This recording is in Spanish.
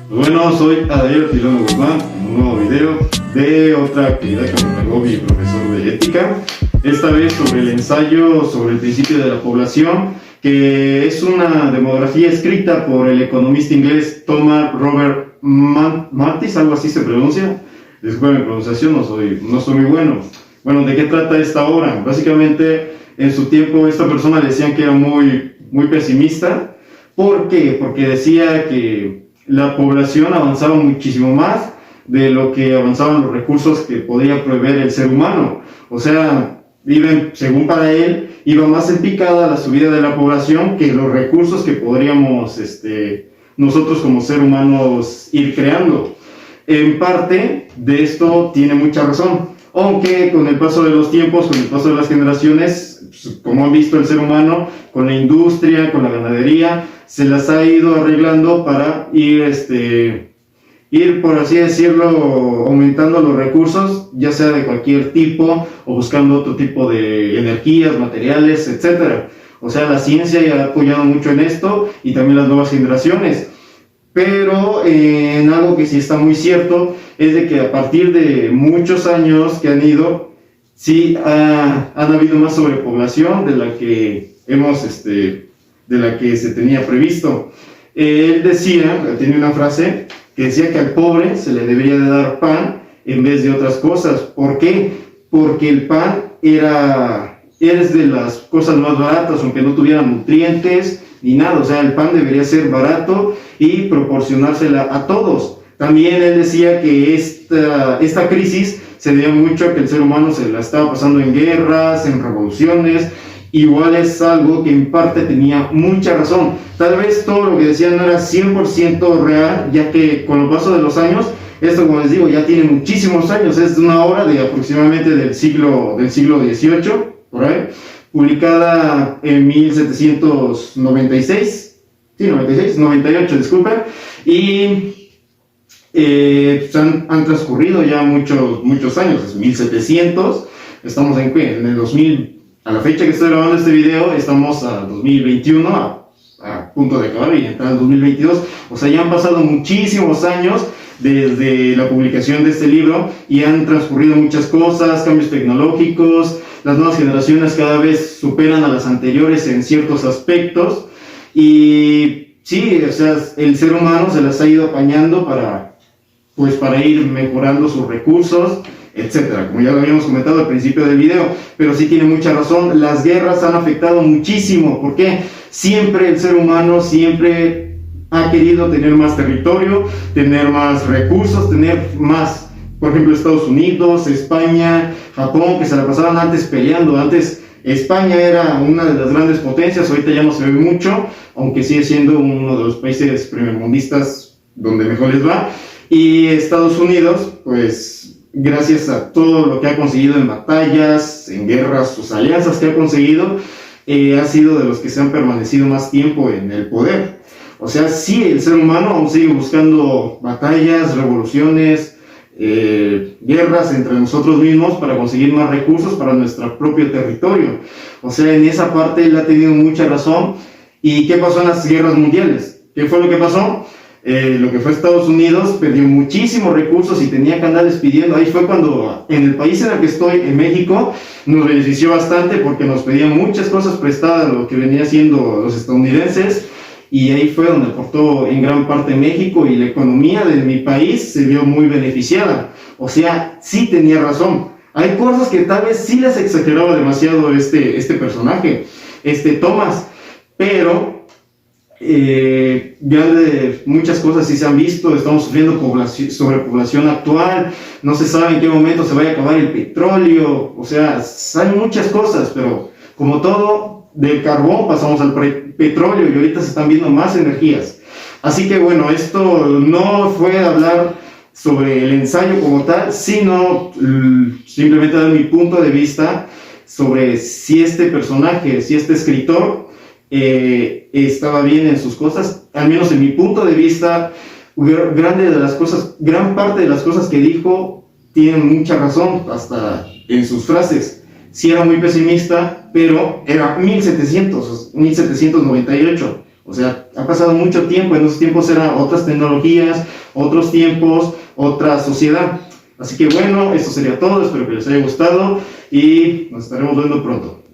Bueno, soy Adair Tirano Guzmán en un nuevo video de otra actividad que me encargó mi profesor de ética. Esta vez sobre el ensayo sobre el principio de la población, que es una demografía escrita por el economista inglés Thomas Robert Malthus, algo así se pronuncia. Disculpen mi pronunciación, no soy muy bueno. Bueno, ¿de qué trata esta obra? Básicamente, en su tiempo esta persona le decían que era muy pesimista. ¿Por qué? Porque decía que la población avanzaba muchísimo más de lo que avanzaban los recursos que podía proveer el ser humano. O sea, según para él, iba más en picada la subida de la población que los recursos que podríamos nosotros como ser humanos ir creando. En parte de esto tiene mucha razón, aunque con el paso de los tiempos, con el paso de las generaciones, pues, como han visto el ser humano, con la industria, con la ganadería, se las ha ido arreglando para ir, por así decirlo, aumentando los recursos, ya sea de cualquier tipo, o buscando otro tipo de energías, materiales, etc. O sea, la ciencia ya ha apoyado mucho en esto, y también las nuevas generaciones. Pero en algo que sí está muy cierto, es de que a partir de muchos años que han ido, sí han habido más sobrepoblación de la que de la que se tenía previsto. Él tenía una frase que decía que al pobre se le debería de dar pan en vez de otras cosas. ¿Por qué? Porque el pan es de las cosas más baratas, aunque no tuviera nutrientes ni nada. O sea, el pan debería ser barato y proporcionársela a todos. También él decía que esta crisis se debía mucho a que el ser humano se la estaba pasando en guerras, en revoluciones. Igual es algo que en parte tenía mucha razón. Tal vez todo lo que decía no era 100% real, ya que con el paso de los años, esto, como les digo, ya tiene muchísimos años. Es una obra de aproximadamente del siglo XVIII, por ahí, publicada en 1796, 98, disculpen, y han transcurrido ya muchos años, es 1700, estamos en el 2000. A la fecha que estoy grabando este video, estamos a 2021, a punto de acabar y entrar al 2022. O sea, ya han pasado muchísimos años desde la publicación de este libro y han transcurrido muchas cosas, cambios tecnológicos. Las nuevas generaciones cada vez superan a las anteriores en ciertos aspectos. Y sí, o sea, el ser humano se las ha ido apañando para ir mejorando sus recursos, etcétera, como ya lo habíamos comentado al principio del video. Pero sí tiene mucha razón, las guerras han afectado muchísimo. ¿Por qué? Siempre el ser humano ha querido tener más territorio, tener más recursos, tener más, por ejemplo, Estados Unidos, España, Japón, que se la pasaban antes peleando. Antes España era una de las grandes potencias, ahorita ya no se ve mucho, aunque sigue siendo uno de los países primermundistas donde mejor les va. Y Estados Unidos, pues gracias a todo lo que ha conseguido en batallas, en guerras, sus alianzas que ha conseguido, ha sido de los que se han permanecido más tiempo en el poder. O sea, sí, el ser humano aún sigue buscando batallas, revoluciones, guerras entre nosotros mismos para conseguir más recursos para nuestro propio territorio. O sea, en esa parte él ha tenido mucha razón. ¿Y qué pasó en las guerras mundiales? ¿Qué fue lo que pasó? Lo que fue Estados Unidos perdió muchísimos recursos y tenía que andarles pidiendo. Ahí fue cuando en el país en el que estoy, en México, nos benefició bastante porque nos pedían muchas cosas prestadas, lo que venía haciendo los estadounidenses, y ahí fue donde aportó en gran parte México, y la economía de mi país se vio muy beneficiada. O sea, sí tenía razón. Hay cosas que tal vez sí les exageraba demasiado este personaje, Thomas, pero ya de muchas cosas sí se han visto. Estamos sufriendo sobrepoblación actual, no se sabe en qué momento se vaya a acabar el petróleo. O sea, hay muchas cosas, pero como todo, del carbón pasamos al petróleo y ahorita se están viendo más energías. Así que bueno, esto no fue hablar sobre el ensayo como tal, sino simplemente dar mi punto de vista sobre si este personaje, si este escritor estaba bien en sus cosas. Al menos en mi punto de vista, gran parte de las cosas que dijo tienen mucha razón, hasta en sus frases. Sí era muy pesimista, pero era 1798, O sea, ha pasado mucho tiempo, en esos tiempos eran otras tecnologías, otros tiempos, otra sociedad. Así que bueno, esto sería todo, espero que les haya gustado y nos estaremos viendo pronto.